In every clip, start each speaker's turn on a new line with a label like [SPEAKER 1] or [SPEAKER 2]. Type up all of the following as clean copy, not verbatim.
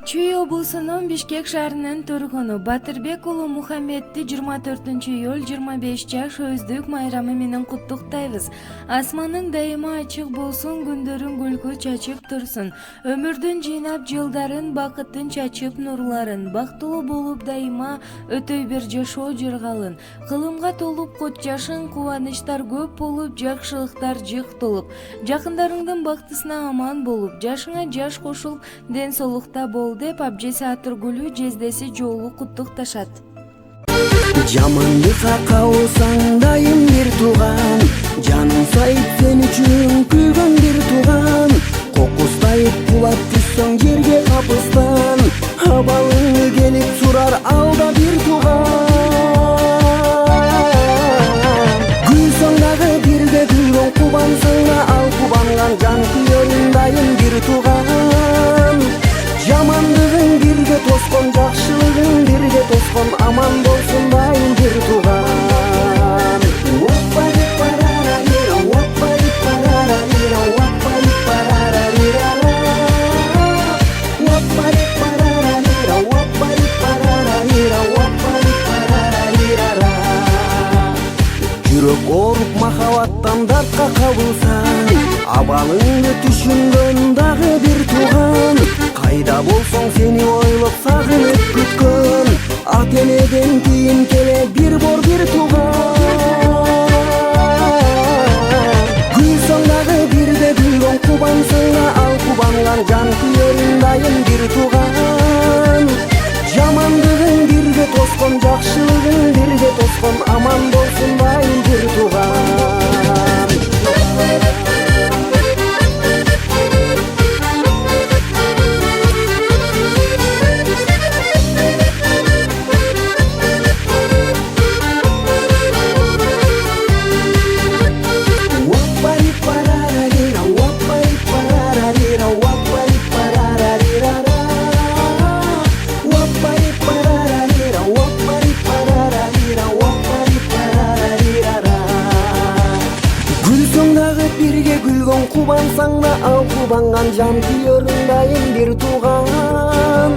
[SPEAKER 1] Чүй облусунун Бишкек шаарынын тургуну Батырбек уулу Мухаммедти 24-июль 25 жаш өздүк майрамы менен куттуктайбыз. Асманың дайыма ачык болсун, күндөрүң күлкү чачып турсун. Өмүрдүн жыйнап жылдарын, бакыттын чачып нурларын, бактылуу болуп дайыма өтөй бир жашоо жыргалын. Кылымга толуп кот жашын, кубанычтар көп болуп, жакшылыктар жык толуп. Жакындарыңдын бактысына аман болуп, жашыңа жаш кошулуп, ден соолукта бол деп Абжеси Атыргүлүү жездеси жолу куттукташат.
[SPEAKER 2] Жамандыкка калсаң дайым бир тууган, жаным сайып сен үчүн күйгөн бир тууган. Кокустайып кулап түссөң жерге капыстан, абалың келип сурар алда бир тууган. Күлсөң дагы бирге күлгөн, кубансаң да ал кубанган, жан күйөрүң дайым бир тууган. Жамандыгың бирге тоскон, жакшылыгың бирге тоскон, аман болсун дайым бир тууган. Жүрөк ооруп махабаттан дартка кабылсаң, абалыңды түшүнгөн дагы бир тууган. Кайда болсоң сени ойлоп сагынып күткөн, ата энеден кийин келе бир бор бир тууган. Күлсөң дагы бирге күлгөн, кубансаң да ал кубанган, жан күйөрүң дайым бир тууган. Жамандыгың бирге тоскон, жакшылыгың бирге тоскон, аман болсун дайым бир тууган. Кубансаң да ал кубанган, жан күйөрүң дайым бир тууган.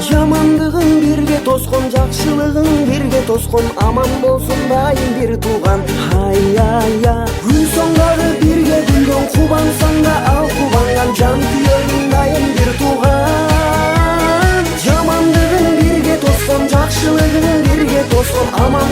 [SPEAKER 2] Жамандыгың бирге тоскон, жакшылыгың бирге тоскон, аман болсун дайым бир тууган. Ай-я-я, күлсөң дагы бирге күлгөн, кубансаң да ал кубанган, жан күйөрүң дайым бир тууган. Жамандыгың бирге тоскон, жакшылыгың бирге тоскон, аман